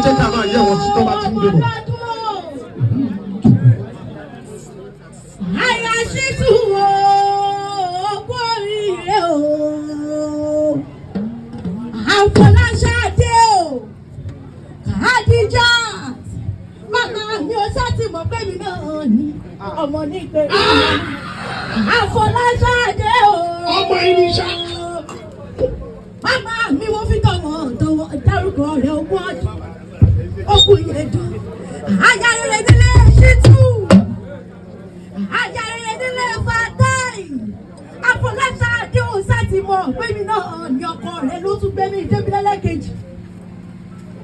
jẹ́ ká máa yẹ wọn tí tó bá ti ń gbé bọ̀. Àyà Ṣítù o, oríire o, Àfọláṣadé o, Kàdíjà, màmá mi ò sátìmọ̀ pé mi náà ní ọmọ ní ìpèrè. Àfọláṣadé o, ọmọ ìrìnsà. Màmá mi wọ́n fi tọwọ́ dárúkọ rẹ̀ ogún ọdún. Ogun Ijebu, àyà rere nílé Ṣítù, àyà rere nílé Fatai, Àfọláṣadé ò sátìmọ̀ pé mi náà ní ọkọ rẹ̀ ló tún gbé mi débílẹ̀ lẹ́kejì.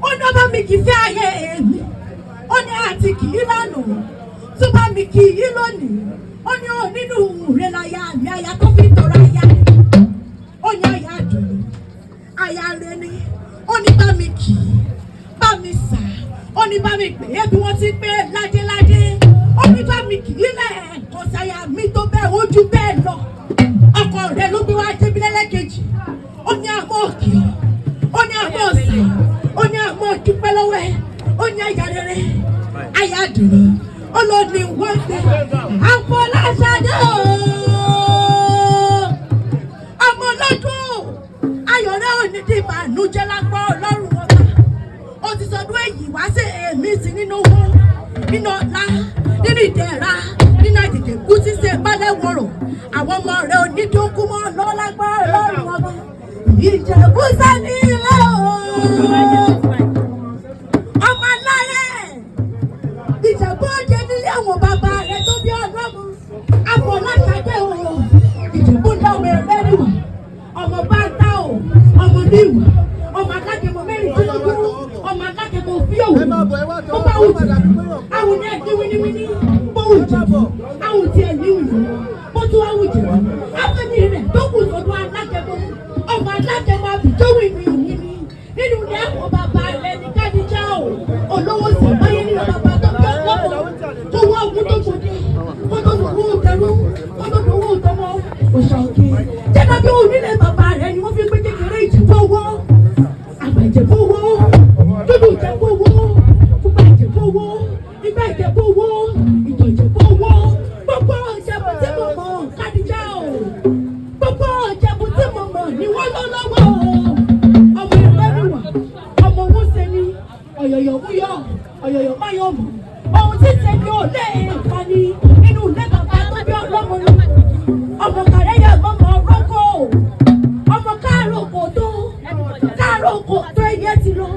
Ó ní ọba mi kì í fẹ́ ayé èmi, ó ní àti kì í lánàá, tó bá mi kì í lónìí, ó ní ò nínú rẹ̀ láyà mi, àyà tó fi tọrọ àyà mi, ó ní àyà dùn, àyà rẹ̀ ni, ó ní bá mi kì í, bá mi sà, ó ní bá mi pè é bí wọ́n ti pé ládéládé, ó ní bá mi kì í lẹ́ẹ̀kan sáyà mi tó bẹ́ẹ̀ ojú bẹ́ẹ̀ lọ, ọkọ rẹ̀ ló gbé wá débílẹ̀ lẹ́kejì, ó ní àmọ́ òkè ọ́, ó ní àmọ́ ọ̀sẹ̀, ó ní àmọ́ dúpẹ́ lọ́wọ́ ẹ̀, ó ní àyà rere, àyà dùnú, ó ló ní wọ́n gbé Àfọláṣadé ọmọ lọ́dún ayọ̀rẹ́ òní di ìbànújẹ́ lápá ọlọ́run ọba, ó ti sọdún èyí wá sí èmi sí nínú owó, nínú ọ̀la, nínú ìdẹ̀ra, nínú àjèjì kú tí ṣe bálẹ̀wọ̀rọ̀, àwọn ọmọ rẹ̀ onídókú mọ́ lọ́wọ́ lápá ọlọ́run ọba. Ìjẹ̀bú sẹ́ni ilé o, ọmọ alárẹ̀, Ìjẹ̀bú òde nílé àwọn bàbá rẹ̀ tó bí ọlọ́mọ, Àfọláṣadé o, Ìjẹ̀bú lọ́wọ́ ẹlẹ́rìí, ọmọ bá ń tá o, ọmọ níwà, ọmọ alágẹmọ mẹ́rìndínlógún, ọmọ alágẹmọ fíòwò, ó bá wù jù, àwọn ní ẹ̀dín wíníwíní, bó wù jù, àwọn tí ẹ̀ ní wù, bó tún wá wù jù, afẹ́mi rẹ̀ tó kù sọ́dún alágẹmọ, ọmọ alágẹmọ àbíjọ́wì mi nínú ní àwọn bàbá rẹ̀ ní Kádíjà o, olówó sì báyé nínú bàbá tó bí ọlọ́mọ, tó wọ́ ogun tó gbòdì, kó tó dùn owó tẹ̀rú, kó tó dùn owó tọmọ, òṣà òkè, jẹ́ka bí onílé bàbá rẹ̀ ni wọ́n fi gbé kékeré Ìjẹ̀bú owó, àgbà Ìjẹ̀bú owó, dúdú Ìjẹ̀bú owó, pupa Ìjẹ̀bú owó, igbá Ìjẹ̀bú owó, ìjọ Ìjẹ̀bú owó, gbogbo Ìjẹ̀bú tí mo mọ̀ Kádíjà o, gbogbo Ìjẹ̀bú tí mo mọ̀ ni wọ́n lọ́ lọ́wọ́ o, ọmọ ìrẹ́lúwà, ọmọ owó ṣe ni, ọ̀yọ̀yọ̀ múyọ̀, ọ̀yọ̀yọ̀ máyọ̀ mọ̀, ohun tí ṣe ni ò lé èèpa ni nínú ilé bàbá tó bí ọlọ́mọ ni, ọmọ kàrẹ́yà mọ́mọ́ rọ́kò, ọmọ káàrọ̀ kò tó ẹyẹ ti lọ,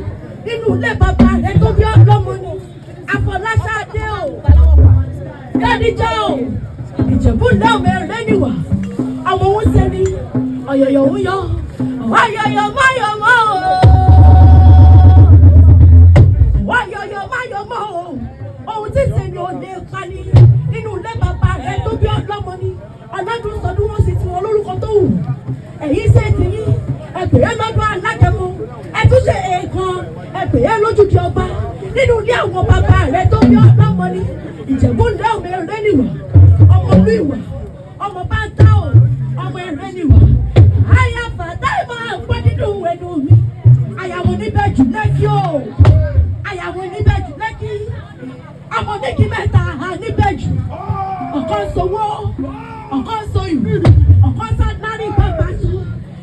nínú ilé bàbá rẹ̀ tó bí ọlọ́mọ ni, Àfọláṣadé o, Kádíjà o, Ìjẹ̀bú lọ́mọ ẹlẹ́niwà, ọmọ òun ṣe ni, ọ̀yọ̀yọ̀ múyọ̀, ọ̀yọ̀yọ̀ máyọ̀ mọ́ o, ọ̀yọ̀yọ̀ máyọ̀ mọ́ o, ohun tí ṣe ni ò lè pa ni nínú ilé bàbá rẹ̀ tó bí ọlọ́mọ ni, ọlọ́dún sọdún wọn sì ti wọn lórúkọ tó wù, èyí ṣe ti yín, ẹgbẹ̀rẹ́ lọ́dún alágẹmọ, ẹtúnṣe èèkan, ẹgbẹ̀rẹ́ lójúde ọba, nínú ilé àwọn bàbá rẹ̀ tó bí ọlọ́mọ ni, Ìjẹ̀bú ńlá ọmọ ẹlẹ́niwà, ọmọ olú ìwà, ọmọ bá ń tá o, ọmọ ẹlẹ́niwà, àyà Fatai máa ń pẹ́ nínú ẹnu mi, àyàwó níbẹ̀jù Lẹ́kì o, àyàwó níbẹ̀jù Lẹ́kì, ọmọ méjì mẹ́ta níbẹ̀jù, ọ̀kan sowó, ọ̀kan soyù, ọ̀kan sádárì bàbá tó,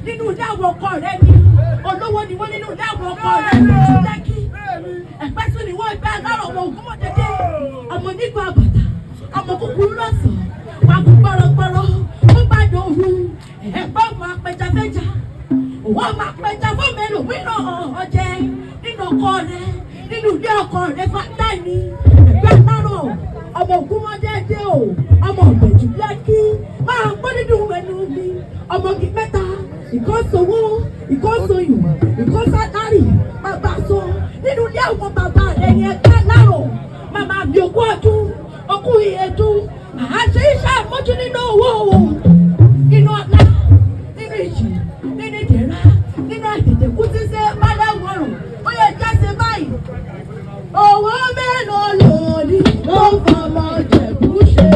nínú ilé àwọn ọkọ rẹ̀ ni, olówó ni wọ́n nínú ilé àwọn ọkọ rẹ̀ ní Lẹ́kì, ẹ̀pẹ́ tún ni wọ́n gbé agbára ọmọ Ògúnmọ̀dédé, ọmọ nígbà àbàtà, ọmọ kúkúrú lọ́sàn-án, wà kú gbọ́rọ̀gbọ́rọ̀, ó bá dòru, ẹ̀gbọ́n máa pẹja fẹ́ja, wọ́n máa pẹja fún mélòmíràn ọ̀jẹ̀ nínú ọkọ rẹ̀, nínú ilé ọkọ rẹ̀ Fatai ni, ẹ̀gbẹ́ alárò, ọmọ Ògúnmọ̀dédé o, ọmọ Ìbẹ̀jú Lẹ́kì, máa pọ́ nínú ẹnu mi, ọmọ kì mẹ́ta, ìkan sowó, ìkan soyù, ìkan sádárì, bàbá so, nínú ilé àwọn bàbá rẹ̀ yẹn ẹ̀gbẹ́ alárò, màmá mi ogún ọdún, ogún ìyẹ̀dún, àṣẹ iṣẹ́ àmójú nínú owó o, nínú ọ̀la, nínú ìjì, nínú ìdẹ̀ra, nínú àtẹ̀tẹ̀ kú tí ṣe bálẹ̀wọ̀rọ̀, ó yẹ jáde báyìí. Owó mélòó lòdì ló fọmọ Ìjẹ̀bú ṣe.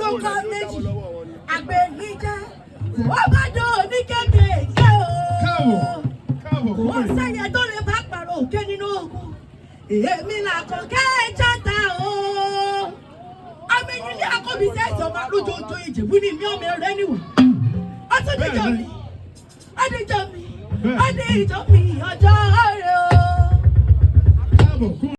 olóko méjì àgbẹ̀ níjẹ́ ó bá dán ní kékèké o ó sẹ́yẹ tó lè bá pàrọ̀ òkè nínú ogun èmi làkọ̀kẹ́ játa o amẹ́yìn ní akọ́bí sẹ́sọ̀ máa lójoojó Ìjẹ̀bú ní mi ọmọ rẹ níwọ̀n ọtún níjọ mi ọdíjọ mi ọjọ́ rẹ o.